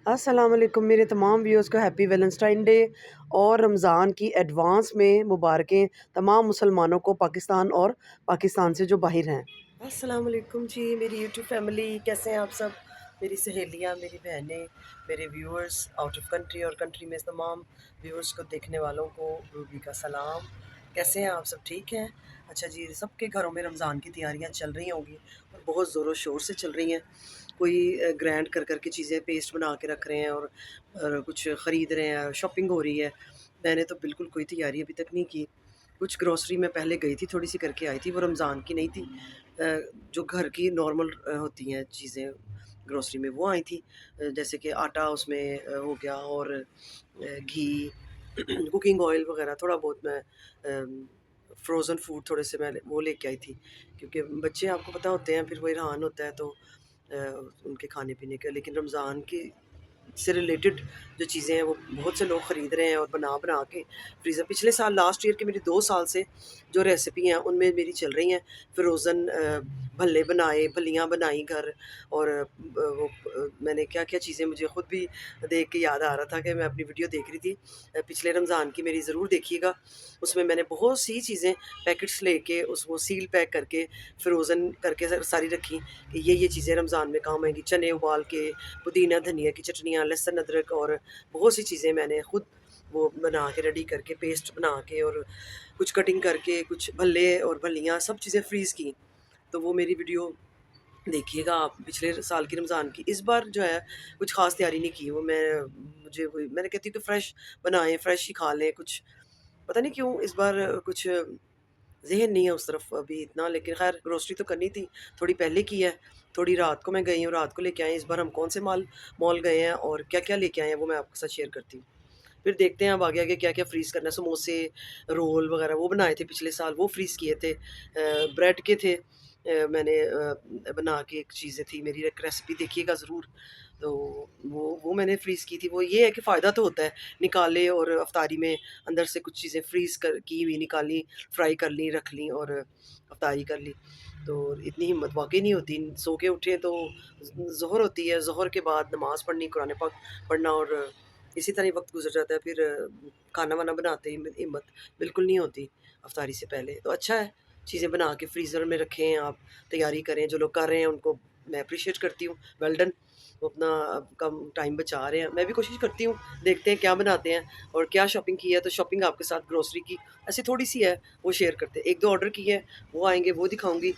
अस्सलाम वालेकुम मेरे तमाम व्यूअर्स को हैप्पी वैलेंटाइन डे और रमज़ान की एडवांस में मुबारकें तमाम मुसलमानों को पाकिस्तान और पाकिस्तान से जो बाहर हैं। अस्सलाम वालेकुम जी, मेरी यूट्यूब फैमिली कैसे हैं आप सब? मेरी सहेलियाँ, मेरी बहनें, मेरे व्यूअर्स आउट ऑफ कंट्री और कंट्री में तमाम व्यूअर्स को देखने वालों को रूबी का सलाम। कैसे हैं आप सब? ठीक हैं? अच्छा जी, सबके घरों में रमज़ान की तैयारियाँ चल रही होंगी और बहुत ज़ोरों शोर से चल रही हैं। कोई ग्राइंड कर के चीज़ें पेस्ट बना के रख रहे हैं और कुछ ख़रीद रहे हैं, शॉपिंग हो रही है। मैंने तो बिल्कुल कोई तैयारी अभी तक नहीं की। कुछ ग्रोसरी मैं पहले गई थी, थोड़ी-सी करके आई थी, वो रमज़ान की नहीं थी। जो घर की नॉर्मल होती हैं चीज़ें ग्रोसरी में वो आई थी। जैसे कि आटा उसमें हो गया और घी, कुकिंग ऑयल वग़ैरह थोड़ा बहुत मैं फ्रोज़न फूड थोड़े से मैं वो लेके आई थी। क्योंकि बच्चे आपको पता होते हैं फिर वो हैरान होता है तो अ, उनके खाने-पीने का। लेकिन रमज़ान की से रिलेटेड जो चीज़ें हैं वो बहुत से लोग ख़रीद रहे हैं और बना-बना के फ्रीज़र पिछले साल लास्ट ईयर के मेरी 2 साल से जो रेसिपी हैं उनमें मेरी चल रही हैं। फ्रोज़न भल्ले बनाए, फलियाँ बनाई घर और मैंने क्या-क्या चीज़ें मुझे खुद भी देख के याद आ रहा था कि मैं अपनी वीडियो देख रही थी पिछले रमज़ान की मेरी ज़रूर देखिएगा। उसमें मैंने बहुत सी चीज़ें पैकेट्स लेके उसको सील पैक करके फ्रोज़न करके सारी रखी कि ये चीज़ें रमज़ान में काम आएँगी। चने उबाल के, पुदीना धनिया की चटनियाँ, लहसुन अदरक और बहुत सी चीज़ें मैंने खुद वो बना के रेडी करके पेस्ट बना के और कुछ कटिंग करके कुछ भल्ले और फलियाँ सब चीज़ें फ्रीज़ की। तो वो मेरी वीडियो देखिएगा आप पिछले साल की रमज़ान की। इस बार जो है कुछ ख़ास तैयारी नहीं की। वो मुझे वही मैंने कहती हूँ कि फ्रेश बनाएँ, फ्रेश ही खा लें कुछ। पता नहीं क्यों इस बार कुछ ज़हन नहीं है उस तरफ अभी इतना, लेकिन ख़ैर ग्रोसरी तो करनी थी, थोड़ी पहले की है, थोड़ी रात को मैं गई हूँ, रात को लेके आए हैं। इस बार हम कौन से मॉल गए हैं और क्या-क्या लेके आए हैं वो मैं आपके साथ शेयर करती हूँ। फिर देखते हैं अब आगे-आगे क्या-क्या फ्रीज़ करना है, समोसे, रोल वग़ैरह वो बनाए थे पिछले साल, वो फ्रीज़ किए थे। ब्रेड के थे मैंने बना के एक चीज़ें थी मेरी एक रेसिपी देखिएगा ज़रूर। तो वो मैंने फ्रीज़ की थी, वो ये है कि फ़ायदा तो होता है, निकाले और अफ़तारी में अंदर से कुछ चीज़ें फ्रीज़ कर की हुई निकाली, फ्राई कर ली, रख ली और अफ़तारी कर ली। तो इतनी हिम्मत वाक़ई नहीं होती, सो के उठे तो ज़ोहर होती है, ज़ोहर के बाद नमाज़ पढ़नी, कुरान पाक पढ़ना और इसी तरह ही वक़्त गुज़र जाता है। फिर खाना-वाना बनाते ही हिम्मत बिल्कुल नहीं होती अफ़तारी से पहले। तो अच्छा है, चीज़ें बना के फ्रीज़र में रखें आप, तैयारी करें, जो लोग कर रहे हैं उनको मैं एप्रिशिएट करती हूँ, वेल डन। वो अपना कम टाइम बचा रहे हैं। मैं भी कोशिश करती हूँ, देखते हैं क्या बनाते हैं और क्या शॉपिंग की है, तो शॉपिंग आपके साथ ग्रोसरी की ऐसी थोड़ी-सी है, वो शेयर करते हैं। 1-2 ऑर्डर किए हैं, वो आएँगे, वो दिखाऊँगी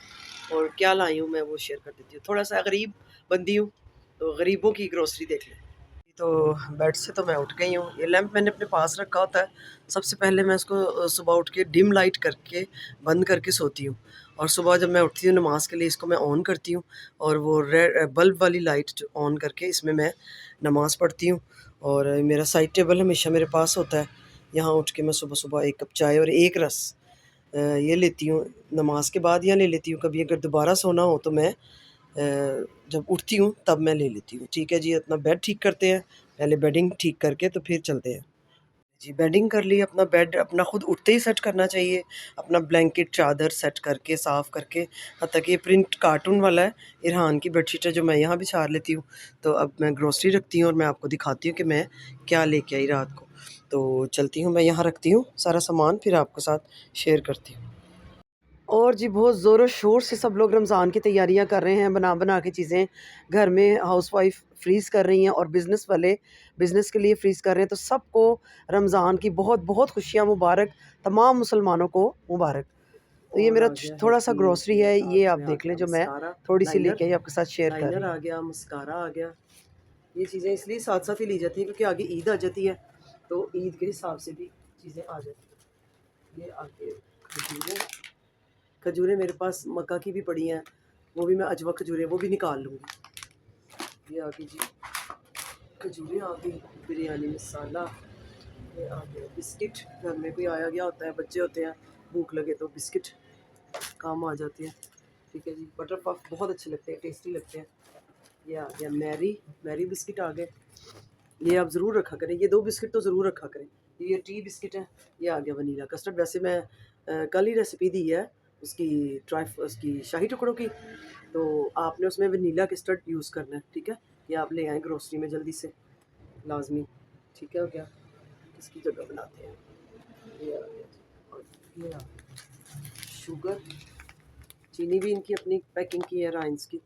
और क्या लाई हूँ मैं, वो शेयर कर देती हूँ। थोड़ा-सा गरीब बंदी हूँ, तो गरीबों की ग्रोसरी देख लें। तो बेड से तो मैं उठ गई हूँ। ये लैंप मैंने अपने पास रखा होता है। सबसे पहले मैं इसको सुबह उठ के डिम लाइट करके बंद करके सोती हूँ और सुबह जब मैं उठती हूँ नमाज़ के लिए इसको मैं ऑन करती हूँ और वो बल्ब वाली लाइट जो ऑन करके इसमें मैं नमाज़ पढ़ती हूँ और मेरा साइड टेबल हमेशा मेरे पास होता है। यहाँ उठ के मैं सुबह-सुबह 1 कप चाय और 1 रस ये लेती हूँ नमाज़ के बाद या ले लेती हूँ। कभी अगर दोबारा सोना हो तो मैं जब उठती हूँ तब मैं ले लेती हूँ। ठीक है जी, अपना बेड ठीक करते हैं, पहले बेडिंग ठीक करके तो फिर चलते हैं। जी, बेडिंग कर ली, अपना बेड अपना खुद उठते ही सेट करना चाहिए, अपना ब्लैंकेट, चादर सेट करके, साफ़ करके। हत्ता कि ये प्रिंट कार्टून वाला है, इरहान की बेडशीट है जो मैं यहाँ बिछा लेती हूँ। तो अब मैं ग्रोसरी रखती हूँ और मैं आपको दिखाती हूँ कि मैं क्या लेके आई रात को। तो चलती हूँ, मैं यहाँ रखती हूँ सारा सामान, फिर आपके साथ शेयर करती हूँ। और जी बहुत ज़ोरों-शोर से सब लोग रमज़ान की तैयारियाँ कर रहे हैं, बना-बना के चीज़ें घर में हाउसवाइफ़ फ्रीज़ कर रही हैं और बिज़नेस वाले बिज़नेस के लिए फ्रीज़ कर रहे हैं। तो सबको रमज़ान की बहुत-बहुत खुशियाँ मुबारक, तमाम मुसलमानों को मुबारक। तो ये और मेरा आ गया है थोड़ा-सा जी, ग्रोसरी ये है, आ ये आप इसमें आ देख लें गया जो मैं मस्कारा, थोड़ी-सी लाइनर लेके आई आपके साथ शेयर कर रही लाइनर हूँ। आ गया, मस्कारा आ गया। ये चीज़ें इसलिए साथ-साथ ही ली जाती हैं क्योंकि आगे ईद आ जाती है, तो ईद के हिसाब से भी चीज़ें आ जाती हैं। ये आगे खजूरें खजूरें मेरे पास मक्का की भी पड़ी हैं, वो भी मैं अजवा खजूरें वो भी निकाल लूँगी। ये आ गई जी, खजूरें आ गई, बिरयानी मसाला, ये आ गया बिस्किट। घर में कोई आया गया होता है, बच्चे होते हैं, भूख लगे तो बिस्किट काम आ जाते हैं। ठीक है जी, बटर पफ बहुत अच्छे लगते हैं, टेस्टी लगते हैं। ये आ गया मैरी, मैरी बिस्किट आ गए। ये आप ज़रूर रखा करें, ये 2 बिस्किट तो ज़रूर रखा करें। ये टी बिस्किट है, ये आ गया वनीला कस्टर्ड। वैसे मैं कल ही रेसिपी दी है उसकी शाही टुकड़ों की, तो आपने उसमें वनीला कस्टर्ड यूज़ करना है, ठीक है? ये आप ले आएँ ग्रोसरी में जल्दी से। लाजमी। ठीक है, हो गया। इसकी जगह बनाते हैं। ये आ गया जी। और ये आ गया शुगर, चीनी भी इनकी अपनी पैकिंग की है राइन्स की।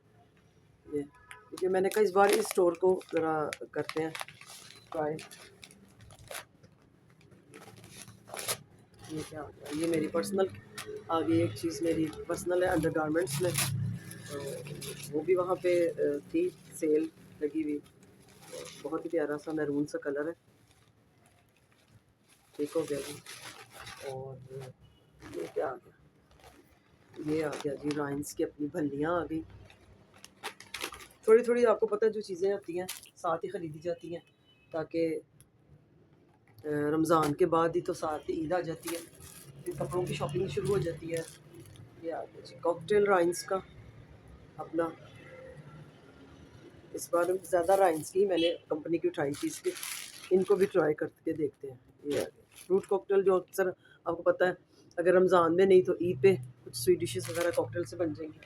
ये क्योंकि मैंने कहा इस बार इस स्टोर को ज़रा करते हैं ट्राई। ये क्या आ गया, ये मेरी पर्सनल आ गई एक चीज़, मेरी पर्सनल है अंडरगारमेंट्स में, तो वो भी वहाँ पे थी सेल लगी हुई। तो बहुत ही प्यारा सा मैरून सा कलर है। ठीक हो गया जी। और ये क्या आ गया, ये आ गया जी राइन्स की अपनी भल्लियाँ आ गई। थोड़ी थोड़ी आपको पता है जो चीज़ें आती हैं साथ ही ख़रीदी जाती हैं, ताकि रमज़ान के बाद ही तो साथ ही ईद आ जाती है, फिर कपड़ों की शॉपिंग शुरू हो जाती है। ये आ गया जी कॉकटेल राइन्स का अपना। इस बार ज़्यादा राइन्स की मैंने कंपनी की उठाई थी, इसके इनको भी ट्राई करके देखते हैं। ये आ गया फ्रूट कॉकटेल, जो अक्सर आपको पता है अगर रमज़ान में नहीं तो ईद पे कुछ स्वीट डिशेस वगैरह कॉकटेल से बन जाएंगी।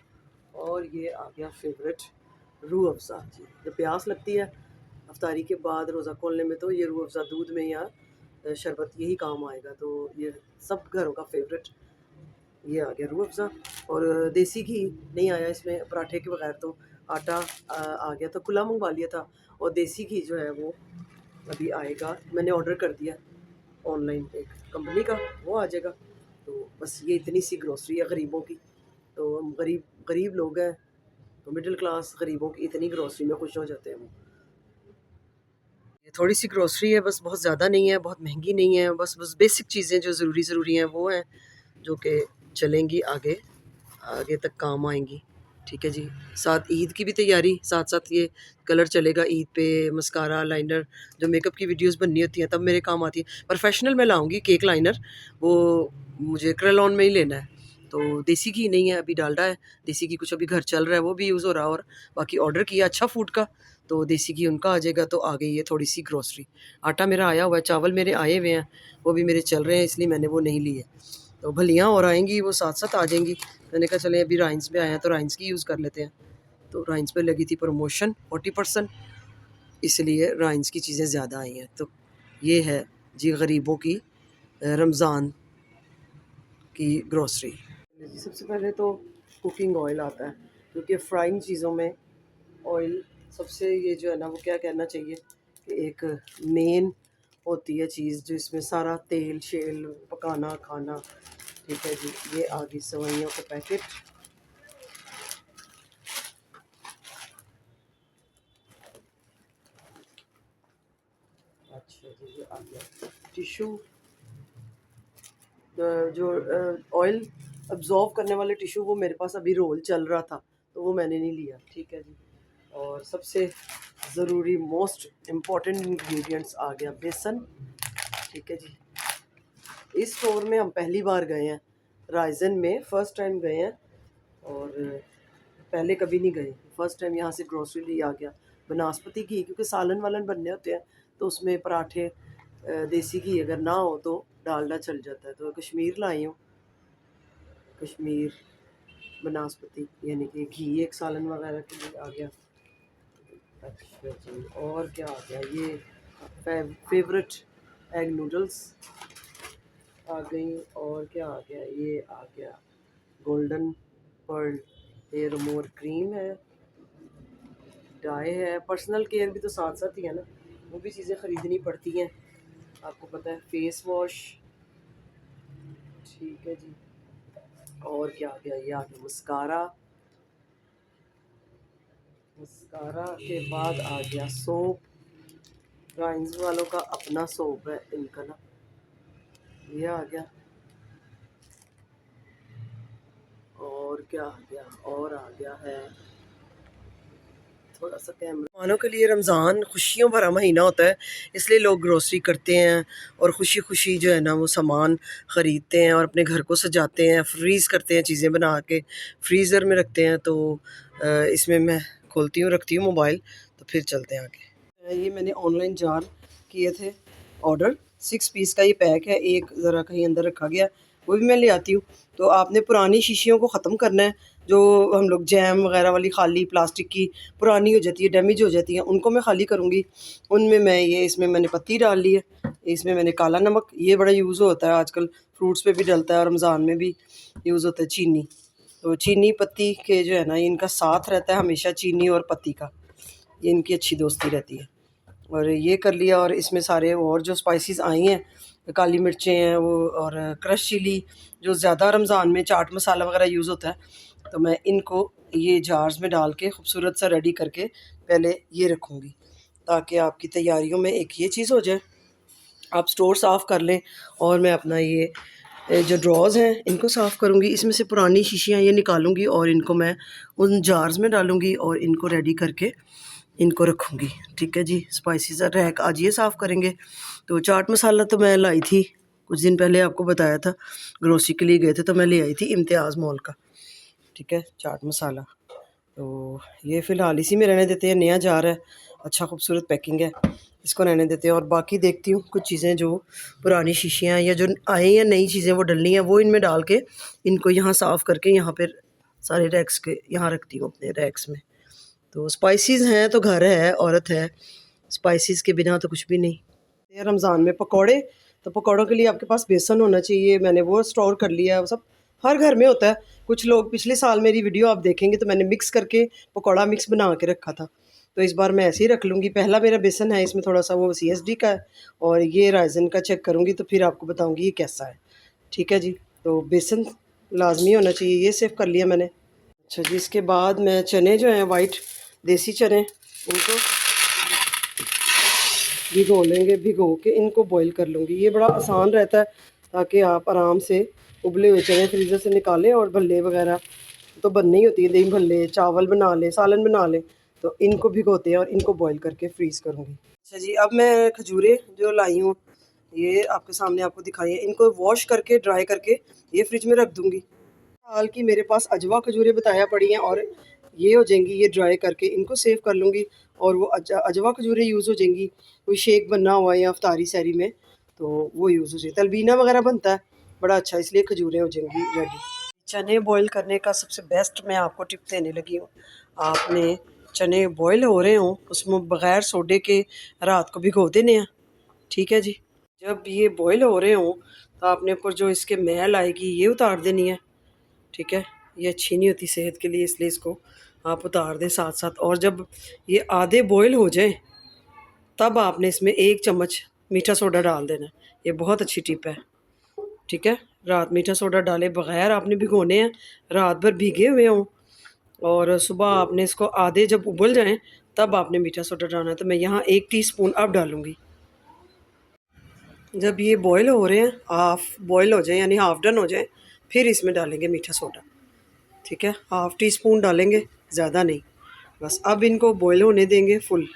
और ये आ गया फेवरेट रूह अफ़ज़ा जी। जब प्यास लगती है अफ्तारी के बाद रोज़ा खोलने में, तो ये रूह अफ़ज़ा दूध में या शरबत यही काम आएगा। तो ये सब घरों का फेवरेट। ये आ गया रूह अफ़ज़ा। और देसी घी नहीं आया इसमें पराठे के बगैर, तो आटा आ गया था, खुला मंगवा लिया था। और देसी घी जो है वो अभी आएगा, मैंने ऑर्डर कर दिया ऑनलाइन एक कंपनी का, वो आ जाएगा। तो बस ये इतनी सी ग्रोसरी है गरीबों की। तो हम गरीब गरीब लोग हैं, तो मिडिल क्लास गरीबों की इतनी ग्रोसरी में खुश हो जाते हैं वो। ये थोड़ी सी ग्रोसरी है बस, बहुत ज़्यादा नहीं है, बहुत महंगी नहीं है, बस बस बेसिक चीज़ें जो ज़रूरी हैं वो हैं, जो कि चलेंगी आगे आगे तक काम आएंगी। ठीक है जी। साथ ईद की भी तैयारी, साथ साथ ये कलर चलेगा ईद पे। मस्कारा, लाइनर, जो मेकअप की वीडियोस बननी होती हैं तब मेरे काम आती है। प्रोफेशनल मैं लाऊंगी केक लाइनर, वो मुझे क्रेलॉन में ही लेना है। तो देसी घी नहीं है, अभी डालडा है। देसी घी कुछ अभी घर चल रहा है, वो भी यूज़ हो रहा है। और बाकी ऑर्डर किया अच्छा फूड का, तो देसी घी उनका आ जाएगा। तो आ गई है थोड़ी सी ग्रोसरी। आटा मेरा आया हुआ है, चावल मेरे आए हुए हैं, वो भी मेरे चल रहे हैं, इसलिए मैंने वो नहीं लिए। तो भलियाँ और आएंगी, वो साथ साथ आ जाएंगी। मैंने कहा चले अभी राइन्स पे आए हैं तो राइन्स की यूज़ कर लेते हैं। तो राइन्स पे लगी थी प्रमोशन 40%, इसलिए राइन्स की चीज़ें ज़्यादा आई हैं। तो ये है जी गरीबों की रमज़ान की ग्रोसरी। जी सबसे पहले तो कुकिंग ऑयल आता है, क्योंकि फ्राइंग चीज़ों में ऑयल सबसे, ये जो है ना वो क्या कहना चाहिए कि एक मेन होती है चीज़, जो इसमें सारा तेल शेल पकाना खाना। ठीक है जी। ये आ गई सेवइयों का पैकेट। अच्छा जी। ये आ गया टिशू, जो ऑयल अब्जॉर्व करने वाले टिशू, वो मेरे पास अभी रोल चल रहा था तो वो मैंने नहीं लिया। ठीक है जी। और सबसे ज़रूरी मोस्ट इम्पॉर्टेंट इंग्रेडिएंट्स आ गया बेसन। ठीक है जी। इस स्टोर में हम पहली बार गए हैं, राइजन में फ़र्स्ट टाइम गए हैं, और पहले कभी नहीं गए, फ़र्स्ट टाइम यहाँ से ग्रोसरी ली आ गया। बनास्पति घी, क्योंकि सालन वालन बनने होते हैं तो उसमें पराठे देसी घी अगर ना हो तो डालडा चल जाता है। तो कश्मीर लाई हूँ, कश्मीर बनास्पति यानी कि घी, एक सालन वगैरह के लिए आ गया। अच्छा जी। और क्या आ गया, ये फेवरेट एग नूडल्स आ गई। और क्या आ गया, ये आ गया golden pearl hair remover cream है, डाई है। पर्सनल केयर भी तो साथ साथ ही है ना, वो भी चीज़ें ख़रीदनी पड़ती हैं, आपको पता है। Face wash. ठीक है जी। और क्या आ गया, ये आ गया मस्कारा। मस्कारा के बाद आ गया सोप। राइन्स वालों का अपना सोप है इनका ना, ये आ गया। और क्या आ गया, और आ गया है थोड़ा सा कैमरा मानों के लिए। रमज़ान खुशियों भरा महीना होता है, इसलिए लोग ग्रोसरी करते हैं और खुशी खुशी जो है ना वो सामान ख़रीदते हैं और अपने घर को सजाते हैं, फ्रीज़ करते हैं, चीज़ें बना के फ्रीज़र में रखते हैं। तो इसमें मैं खोलती हूँ, रखती हूँ मोबाइल, तो फिर चलते हैं आगे। ये मैंने ऑनलाइन जार किए थे ऑर्डर, 6 पीस का ये पैक है, एक ज़रा कहीं अंदर रखा गया, वो भी मैं ले आती हूँ। तो आपने पुरानी शीशियों को ख़त्म करना है, जो हम लोग जैम वगैरह वाली खाली प्लास्टिक की पुरानी हो जाती है, डैमेज हो जाती है, उनको मैं खाली करूँगी। उनमें मैं ये इसमें मैंने पत्ती डाल ली है, इसमें मैंने काला नमक, ये बड़ा यूज़ होता है आजकल, फ्रूट्स पे भी डलता है और रमज़ान में भी यूज़ होता है, चीनी। तो चीनी पत्ती के जो है ना, इनका साथ रहता है हमेशा, चीनी और पत्ती का, ये इनकी अच्छी दोस्ती रहती है। और ये कर लिया, और इसमें सारे और जो स्पाइसेस आई हैं, काली मिर्चें हैं वो, और क्रश चिली जो ज़्यादा रमज़ान में चाट मसाला वगैरह यूज़ होता है, तो मैं इनको ये जार्स में डाल के खूबसूरत सा रेडी करके पहले ये रखूँगी, ताकि आपकी तैयारियों में एक ये चीज़ हो जाए, आप स्टोर साफ़ कर लें। और मैं अपना ये जो ड्रॉज़ हैं इनको साफ़ करूँगी, इसमें से पुरानी शीशियाँ ये निकालूँगी और इनको मैं उन जार्स में डालूँगी और इनको रेडी करके इनको रखूँगी। ठीक है जी। स्पाइसेस रैक आज ये साफ़ करेंगे। तो चाट मसाला तो मैं लाई थी कुछ दिन पहले, आपको बताया था, ग्रोसरी के लिए गए थे तो मैं ले आई थी इम्तियाज़ मॉल का। ठीक है, चाट मसाला तो ये फ़िलहाल इसी में रहने देते हैं, नया जार है, अच्छा खूबसूरत पैकिंग है, इसको रहने देते हैं। और बाकी देखती हूँ कुछ चीज़ें जो पुरानी शीशियाँ या जो आई या नई चीज़ें वो डलनी है, वो इनमें डाल के इनको यहाँ साफ़ करके यहाँ पर सारे रैक्स के यहाँ रखती हूँ, अपने रैक्स में। तो स्पाइसेस हैं तो घर है, औरत है, स्पाइसेस के बिना तो कुछ भी नहीं। ये रमज़ान में पकौड़े, तो पकौड़ों के लिए आपके पास बेसन होना चाहिए, मैंने वो स्टोर कर लिया है, वो सब हर घर में होता है। कुछ लोग पिछले साल मेरी वीडियो आप देखेंगे तो मैंने मिक्स करके पकौड़ा मिक्स बना के रखा था, तो इस बार मैं ऐसे ही रख लूँगी। पहला मेरा बेसन है, इसमें थोड़ा सा वो CSD का है, और ये राइज़न का चेक करूँगी तो फिर आपको बताऊँगी ये कैसा है। ठीक है जी। तो बेसन लाजमी होना चाहिए, ये सेव कर लिया मैंने। अच्छा जी, इसके बाद मैं चने जो हैं वाइट देसी चने, उनको भिगो लेंगे, भिगो के इनको बॉईल कर लूँगी। ये बड़ा आसान रहता है, ताकि आप आराम से उबले हुए चने फ्रीज़र से निकालें, और भल्ले वगैरह तो बननी ही होती है, दही भल्ले, चावल बना लें, सालन बना लें, तो इनको भिगोते हैं और इनको बॉईल करके फ्रीज़ करूँगी। अच्छा जी, अब मैं खजूरें जो लाई हूँ ये आपके सामने आपको दिखाई है, इनको वॉश करके ड्राई करके ये फ्रिज में रख दूँगी। हाल की मेरे पास अजवा खजूरें बताया पड़ी हैं, और ये हो जाएंगी, ये ड्राई करके इनको सेव कर लूँगी, और वो अजवा खजूरें यूज़ हो जाएंगी। कोई शेक बनना हुआ या अफ्तारी सहरी में तो वो यूज़ हो जाए, तलबीना वगैरह बनता है बड़ा अच्छा, इसलिए खजूरें हो जाएंगी रेडी। चने बॉईल करने का सबसे बेस्ट मैं आपको टिप देने लगी हूँ। आपने चने बॉईल हो रहे हों, उसमें बग़ैर सोडे के रात को भिगो देने हैं। ठीक है जी। जब ये बॉईल हो रहे हों तो आपने ऊपर जो इसके मैल आएगी ये उतार देनी है। ठीक है, ये अच्छी नहीं होती सेहत के लिए, इसलिए इसको आप उतार दें साथ साथ। और जब ये आधे बॉईल हो जाए तब आपने इसमें 1 चम्मच मीठा सोडा डाल देना है। ये बहुत अच्छी टिप है। ठीक है, रात मीठा सोडा डाले बग़ैर आपने भिगोने हैं, रात भर भीगे हुए हों, और सुबह आपने इसको आधे जब उबल जाएँ तब आपने मीठा सोडा डालना है। तो मैं यहाँ 1 टीस्पून अब डालूँगी। जब ये बॉईल हो रहे हैं, हाफ़ बॉईल हो जाए यानी हाफ़ डन हो जाए, फिर इसमें डालेंगे मीठा सोडा। ठीक है, हाफ़ टी स्पून डालेंगे, ज़्यादा नहीं। बस अब इनको बॉईल होने देंगे फुल।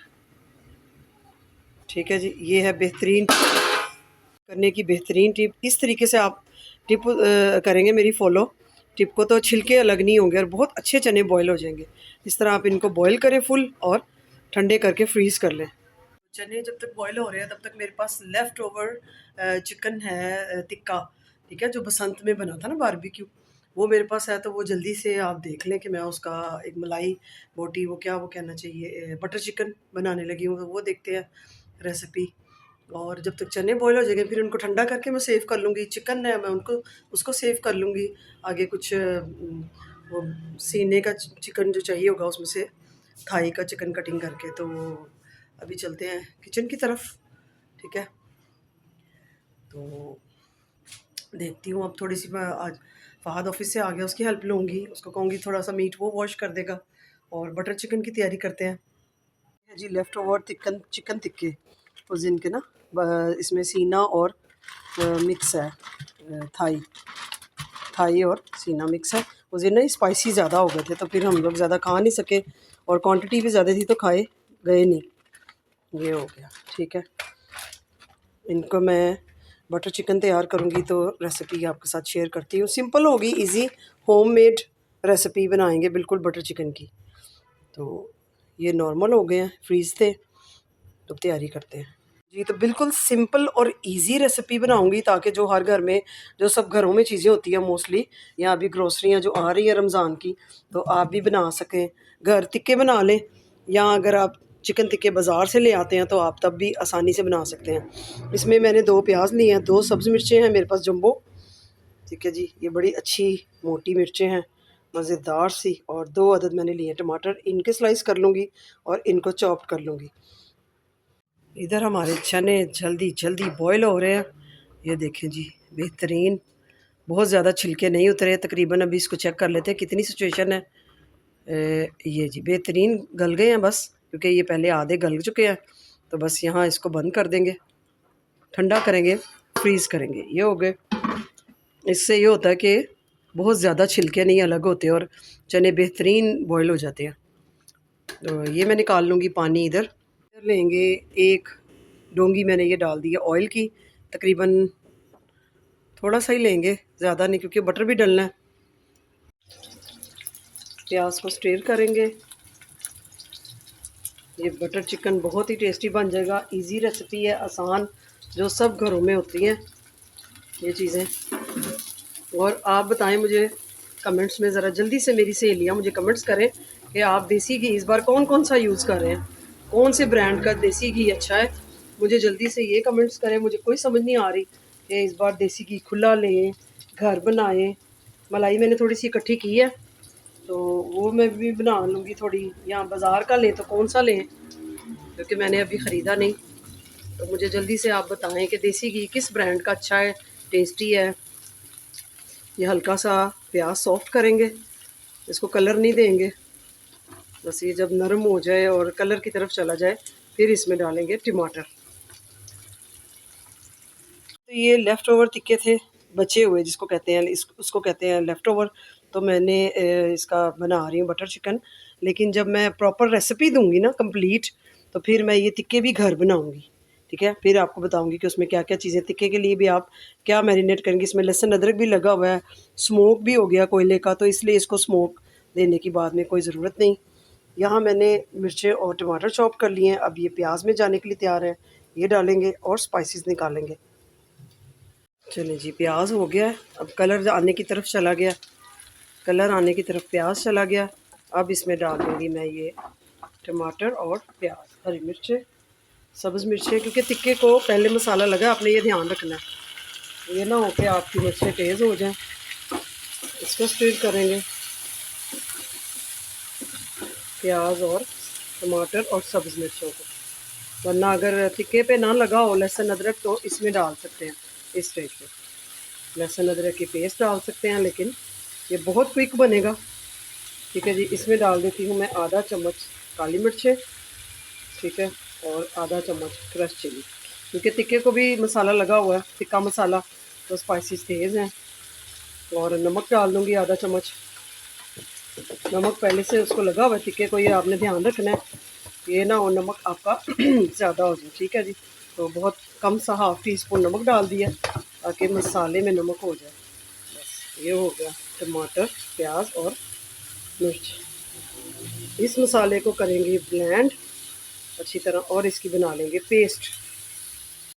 ठीक है जी, ये है बेहतरीन करने की बेहतरीन टिप। इस तरीके से आप टिप करेंगे मेरी फॉलो टिप को, तो छिलके अलग नहीं होंगे और बहुत अच्छे चने बॉईल हो जाएंगे। इस तरह आप इनको बॉईल करें फुल, और ठंडे करके फ्रीज़ कर लें। चने जब तक बॉईल हो रहे हैं तब तक मेरे पास लेफ़्ट ओवर चिकन है टिक्का। ठीक है, जो बसंत में बना था ना बारबेक्यू, वो मेरे पास है। तो वो जल्दी से आप देख लें कि मैं उसका एक मलाई बोटी, वो क्या वो कहना चाहिए, बटर चिकन बनाने लगी हूँ, तो वो देखते हैं रेसिपी। और जब तक चने बॉईल हो जाएंगे फिर उनको ठंडा करके मैं सेव कर लूँगी। चिकन है, मैं उनको उसको सेव कर लूँगी। आगे कुछ वो सीने का चिकन जो चाहिए होगा उसमें से थाई का चिकन कटिंग करके। तो अभी चलते हैं किचन की तरफ। ठीक है, तो देखती हूँ अब थोड़ी सी, मैं आज फ़हद ऑफिस से आ गया, उसकी हेल्प लूँगी, उसको कहूँगी थोड़ा सा मीट वो वॉश कर देगा, और बटर चिकन की तैयारी करते हैं। जी, लेफ़्ट ओवर चिकन टिक्के उस दिन के ना, इसमें सीना और मिक्स है, थाई और सीना मिक्स है। उस दिन ना स्पाइसी ज़्यादा हो गए थे, तो फिर हम लोग ज़्यादा खा नहीं सके, और क्वांटिटी भी ज़्यादा थी तो खाए गए नहीं। ये हो गया। ठीक है, इनको मैं बटर चिकन तैयार करूँगी तो रेसिपी आपके साथ शेयर करती हूँ। सिंपल होगी, इजी होममेड रेसिपी बनाएंगे बिल्कुल बटर चिकन की। तो ये नॉर्मल हो गए हैं, फ्रीज़ थे, तो तैयारी करते हैं। जी, तो बिल्कुल सिंपल और ईज़ी रेसिपी बनाऊँगी ताकि जो हर घर में जो सब घरों में चीज़ें होती हैं मोस्टली या अभी ग्रोसरियाँ जो आ रही है रमज़ान की, तो आप भी बना सकें। घर टिक्के बना लें या अगर आप चिकन टिक्के बाज़ार से ले आते हैं तो आप तब भी आसानी से बना सकते हैं। इसमें मैंने 2 प्याज़ लिए हैं, 2 सब्ज़ मिर्चें हैं मेरे पास जम्बो, ठीक है जी। ये बड़ी अच्छी मोटी मिर्चें हैं, मज़ेदार सी, और 2 अदद मैंने लिए हैं टमाटर, इनके स्लाइस कर लूँगी और इनको चॉप कर लूँगी। इधर हमारे चने जल्दी-जल्दी बॉयल हो रहे हैं। ये देखें जी, बेहतरीन, बहुत ज़्यादा छिलके नहीं उतरे तकरीबन। अभी इसको चेक कर लेते हैं कितनी सिचुएशन है। ये जी बेहतरीन गल गए हैं बस, क्योंकि ये पहले आधे गल चुके हैं। तो बस यहाँ इसको बंद कर देंगे, ठंडा करेंगे, फ्रीज़ करेंगे। ये हो गए। इससे ये होता है कि बहुत ज़्यादा छिलके नहीं अलग होते और चने बेहतरीन बॉयल हो जाते हैं। तो ये मैं निकाल लूँगी पानी इधर। इधर लेंगे एक डोंगी, मैंने ये डाल दी है ऑयल की, तकरीबन थोड़ा सा ही लेंगे, ज़्यादा नहीं, क्योंकि बटर भी डलना है। प्याज को स्टेर करेंगे। ये बटर चिकन बहुत ही टेस्टी बन जाएगा। इजी रेसिपी है, आसान, जो सब घरों में होती हैं ये चीज़ें। और आप बताएं मुझे कमेंट्स में, ज़रा जल्दी से मेरी सहेलियाँ मुझे कमेंट्स करें कि आप देसी घी इस बार कौन कौन सा यूज़ कर रहे हैं, कौन से ब्रांड का देसी घी अच्छा है। मुझे जल्दी से ये कमेंट्स करें। मुझे कोई समझ नहीं आ रही कि इस बार देसी घी खुला लें, घर बनाएं। मलाई मैंने थोड़ी सी इकट्ठी की है, तो वो मैं भी बना लूँगी थोड़ी। या बाज़ार का लें तो कौन सा लें, क्योंकि मैंने अभी ख़रीदा नहीं। तो मुझे जल्दी से आप बताएं कि देसी घी किस ब्रांड का अच्छा है, टेस्टी है। ये हल्का सा प्याज सॉफ्ट करेंगे, इसको कलर नहीं देंगे। बस ये जब नरम हो जाए और कलर की तरफ चला जाए, फिर इसमें डालेंगे टमाटर। तो ये लेफ़्ट ओवर टिक्के थे, बचे हुए जिसको कहते हैं, उसको कहते हैं लेफ़्ट ओवर। तो मैंने इसका बना रही हूँ बटर चिकन। लेकिन जब मैं प्रॉपर रेसिपी दूँगी ना कंप्लीट, तो फिर मैं ये टिक्के भी घर बनाऊँगी, ठीक है? फिर आपको बताऊँगी कि उसमें क्या-क्या चीज़ें, टिक्के के लिए भी आप क्या मैरिनेट करेंगे। इसमें लहसुन अदरक भी लगा हुआ है, स्मोक भी हो गया कोयले का, तो इसलिए इसको स्मोक देने की बाद में कोई ज़रूरत नहीं। यहाँ मैंने मिर्चें और टमाटर चॉप कर लिए हैं। अब ये प्याज में जाने के लिए तैयार है, ये डालेंगे और स्पाइसेस निकालेंगे। चलिए जी, प्याज हो गया है, अब कलर आने की तरफ चला गया, कलर आने की तरफ प्याज चला गया। अब इसमें डाल दूँगी मैं ये टमाटर और प्याज, हरी मिर्चें, सब्ज़ मिर्चें, क्योंकि टिक्के को पहले मसाला लगा, आपने ये ध्यान रखना है, ये ना हो कि आपकी मिर्चें तेज़ हो जाएं। इसको स्टीर करेंगे, प्याज और टमाटर और सब्ज़ मिर्चों को। वरना अगर टिक्के पे ना लगा हो लहसुन अदरक, तो इसमें डाल सकते हैं, इस स्टेज पे लहसुन अदरक की पेस्ट डाल सकते हैं, लेकिन ये बहुत क्विक बनेगा। ठीक है जी, इसमें डाल देती हूँ मैं आधा चम्मच काली मिर्चें, ठीक है, और आधा चम्मच क्रश चिली, क्योंकि टिक्के को भी मसाला लगा हुआ है, टिक्का मसाला, तो स्पाइसेस तेज़ हैं। और नमक डाल दूँगी आधा चम्मच। नमक पहले से उसको लगा हुआ है टिक्के को, ये आपने ध्यान रखना है, ये ना हो नमक आपका ज़्यादा हो जाए, ठीक है जी। तो बहुत कम सा हाफ़ टी स्पून नमक डाल दिया ताकि मसाले में नमक हो जाए। बस ये हो गया टमाटर, प्याज और मिर्च। इस मसाले को करेंगे ब्लेंड अच्छी तरह और इसकी बना लेंगे पेस्ट।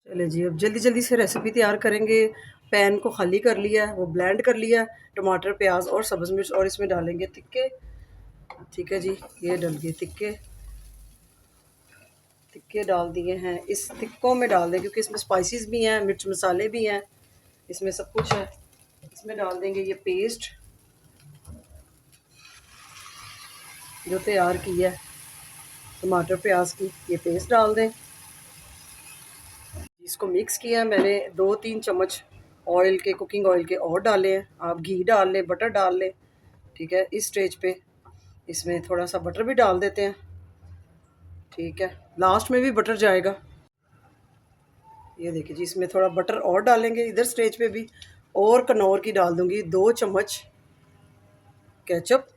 चलिए जी, अब जल्दी जल्दी से रेसिपी तैयार करेंगे। पैन को खाली कर लिया है, वो ब्लेंड कर लिया है, टमाटर, प्याज और सब्ज़ मिर्च, और इसमें डालेंगे टिक्के। ठीक है जी, ये डल गए टिक्के, टिक्के डाल दिए हैं, इस टिक्कों में डाल दें, क्योंकि इसमें स्पाइसेस भी हैं, मिर्च मसाले भी हैं, इसमें सब कुछ है। इसमें डाल देंगे ये पेस्ट जो तैयार की है टमाटर प्याज की, ये पेस्ट डाल दें। इसको मिक्स किया मैंने, 2-3 चम्मच ऑयल के, कुकिंग ऑयल के और डाले हैं। आप घी डाल लें, बटर डाल लें, ठीक है। इस स्टेज पे इसमें थोड़ा सा बटर भी डाल देते हैं, ठीक है, लास्ट में भी बटर जाएगा। ये देखिए जी, इसमें थोड़ा बटर और डालेंगे इधर स्टेज पे भी। और कनौर की डाल दूँगी 2 चम्मच केचप,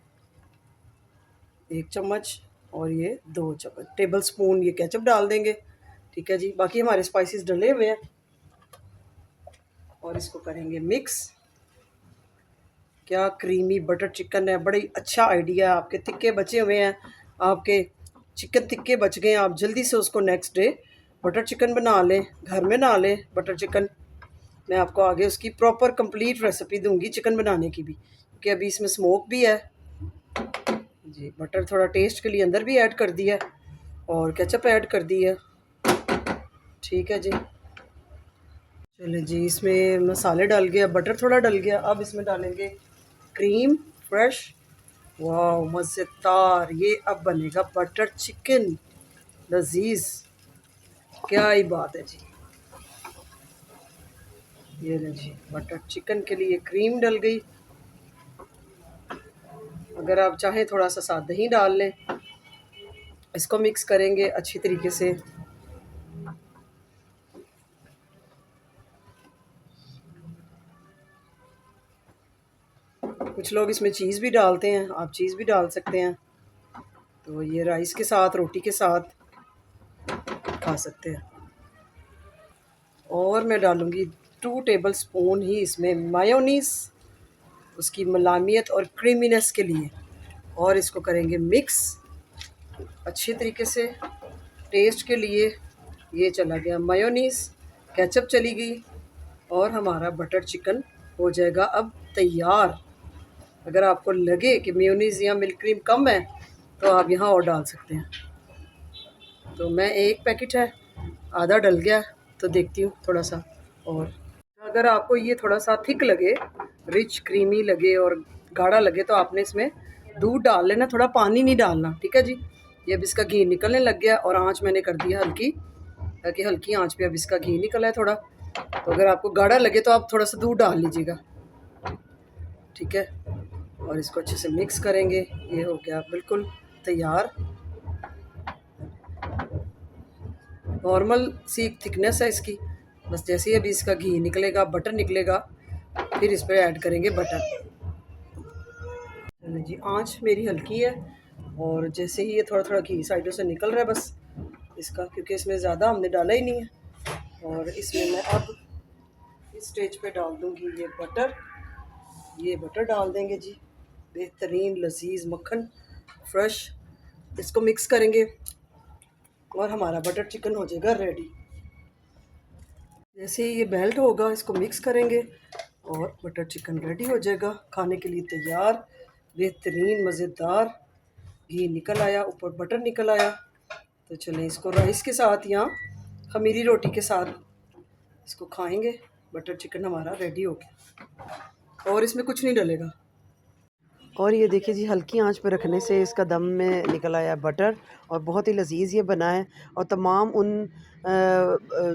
1 चम्मच, और ये 2 चम्मच टेबल स्पून ये केचप डाल देंगे, ठीक है जी। बाकी हमारे स्पाइसेस डले हुए हैं और इसको करेंगे मिक्स। क्या क्रीमी बटर चिकन है, बड़ी अच्छा आइडिया है। आपके टिक्के बचे हुए हैं, आपके चिकन टिक्के बच गए हैं, आप जल्दी से उसको नेक्स्ट डे बटर चिकन बना लें, घर में ना लें बटर चिकन। मैं आपको आगे उसकी प्रॉपर कंप्लीट रेसिपी दूंगी चिकन बनाने की भी, क्योंकि अभी इसमें स्मोक भी है जी। बटर थोड़ा टेस्ट के लिए अंदर भी ऐड कर दिया और केचप ऐड कर दी है। ठीक है जी, चले जी, इसमें मसाले डाल गया, बटर थोड़ा डल गया। अब इसमें डालेंगे क्रीम फ्रेश। वाह मज़ेदार, ये अब बनेगा बटर चिकन लजीज, क्या ही बात है जी। ये ले जी, बटर चिकन के लिए क्रीम डल गई। अगर आप चाहें थोड़ा सा साथ दही डाल लें। इसको मिक्स करेंगे अच्छी तरीके से। कुछ लोग इसमें चीज़ भी डालते हैं, आप चीज़ भी डाल सकते हैं। तो ये राइस के साथ, रोटी के साथ खा सकते हैं। और मैं डालूँगी 2 टेबलस्पून ही इसमें मायोनीज़, उसकी मलामियत और क्रीमीनेस के लिए। और इसको करेंगे मिक्स अच्छी तरीके से। टेस्ट के लिए ये चला गया मायोनीज़, केचप चली गई और हमारा बटर चिकन हो जाएगा अब तैयार। अगर आपको लगे कि मेयोनीज़ या मिल्क क्रीम कम है तो आप यहाँ और डाल सकते हैं। तो मैं एक पैकेट है, आधा डल गया, तो देखती हूँ थोड़ा सा और। अगर आपको ये थोड़ा सा थिक लगे, रिच क्रीमी लगे और गाढ़ा लगे तो आपने इसमें दूध डाल लेना, थोड़ा पानी नहीं डालना। ठीक है जी, ये अब इसका घी निकलने लग गया और आँच मैंने कर दिया हल्की, ताकि हल्की आँच पे अब इसका घी निकला है थोड़ा। तो अगर आपको गाढ़ा लगे तो आप थोड़ा सा दूध डाल लीजिएगा। ठीक है, और इसको अच्छे से मिक्स करेंगे। ये हो गया बिल्कुल तैयार। नॉर्मल सी थिकनेस है इसकी, बस जैसे ही अभी इसका घी निकलेगा, बटर निकलेगा, फिर इस पर ऐड करेंगे बटर। चलिए जी, आंच मेरी हल्की है और जैसे ही ये थोड़ा थोड़ा घी साइडों से निकल रहा है बस इसका, क्योंकि इसमें ज़्यादा हमने डाला ही नहीं है। और इसमें मैं अब इस स्टेज पे डाल दूँगी ये बटर। ये बटर डाल देंगे जी, बेहतरीन लजीज मक्खन फ्रेश। इसको मिक्स करेंगे और हमारा बटर चिकन हो जाएगा रेडी। जैसे ही ये मेल्ट होगा इसको मिक्स करेंगे और बटर चिकन रेडी हो जाएगा, खाने के लिए तैयार। बेहतरीन मज़ेदार, घी निकल आया, ऊपर बटर निकल आया। तो चलें इसको राइस के साथ या खमीरी रोटी के साथ इसको खाएंगे। बटर चिकन हमारा रेडी हो गया और इसमें कुछ नहीं डलेगा। और ये देखिए जी, हल्की आंच पे रखने से इसका दम में निकल आया बटर और बहुत ही लजीज ये बना है। और तमाम उन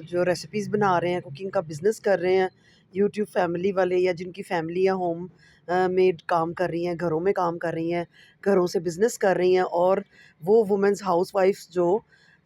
जो रेसिपीज़ बना रहे हैं, कुकिंग का बिज़नेस कर रहे हैं, यूट्यूब फैमिली वाले या जिनकी फैमिलियाँ होम मेड काम कर रही हैं, घरों में काम कर रही हैं, घरों से बिज़नेस कर रही हैं, और वो वुमेंस हाउसवाइफ्स जो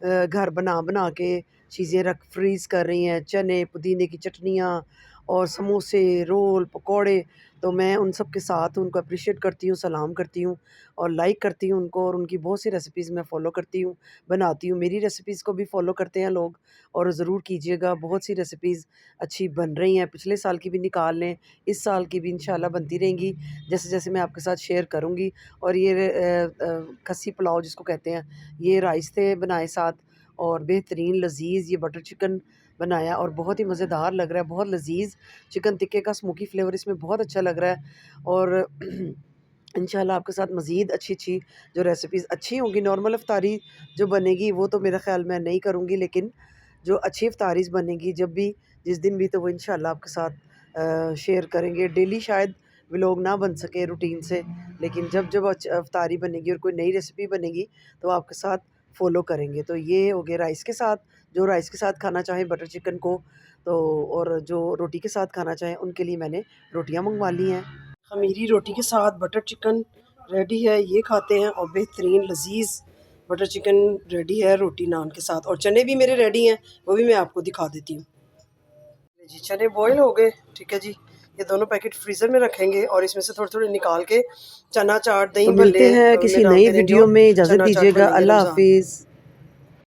घर बना बना के चीज़ें रख फ्रीज़ कर रही हैं, चने पुदीने की चटनियाँ और समोसे रोल पकौड़े। तो मैं उन सब के साथ उनको अप्रिशिएट करती हूँ, सलाम करती हूँ और लाइक करती हूँ उनको। और उनकी बहुत सी रेसिपीज़ मैं फ़ॉलो करती हूँ, बनाती हूँ। मेरी रेसिपीज़ को भी फ़ॉलो करते हैं लोग और ज़रूर कीजिएगा। बहुत सी रेसिपीज़ अच्छी बन रही हैं, पिछले साल की भी निकाल लें, इस साल की भी इंशाल्लाह बनती रहेंगी जैसे-जैसे मैं आपके साथ शेयर करूँगी। और ये खस्सी पुलाव जिसको कहते हैं, ये राइस थे बनाए साथ और बेहतरीन लज़ीज़ ये बटर चिकन बनाया और बहुत ही मज़ेदार लग रहा है, बहुत लज़ीज़। चिकन टिक्के का स्मोकी फ्लेवर इसमें बहुत अच्छा लग रहा है। और इंशाल्लाह आपके साथ मज़ीद अच्छी-अच्छी जो रेसिपीज़ अच्छी होंगी, नॉर्मल इफ्तारी जो बनेगी वो तो मेरा ख़्याल मैं नहीं करूँगी, लेकिन जो अच्छी इफ्तारीज़ बनेंगी जब भी जिस दिन भी, तो वो इंशाल्लाह आपके साथ शेयर करेंगे। डेली शायद व्लॉग ना बन सके रूटीन से, लेकिन जब जब इफ्तारी बनेगी और कोई नई रेसिपी बनेगी तो आपके साथ फ़ॉलो करेंगे। तो ये हो गए राइस के साथ, जो राइस के साथ खाना चाहें बटर चिकन को, तो और जो रोटी के साथ खाना चाहें उनके लिए मैंने रोटियां मंगवा ली हैं। खमीरी रोटी के साथ बटर चिकन रेडी है, ये खाते हैं। और बेहतरीन लजीज बटर चिकन रेडी है रोटी नान के साथ। और चने भी मेरे रेडी हैं, वो भी मैं आपको दिखा देती हूँ जी। चने बॉयल हो गए, ठीक है जी। ये दोनों पैकेट फ्रीज़र में रखेंगे और इसमें से थोड़े थोड़े निकाल के चना चाट दही तो मिलते भल्ले हैं में किसी नई डालते रहेंगे वीडियो और में, इजाज़त चना चाट दीजिएगा। बनेंगे अल्लाह रमज़ान। हाफ़िज़।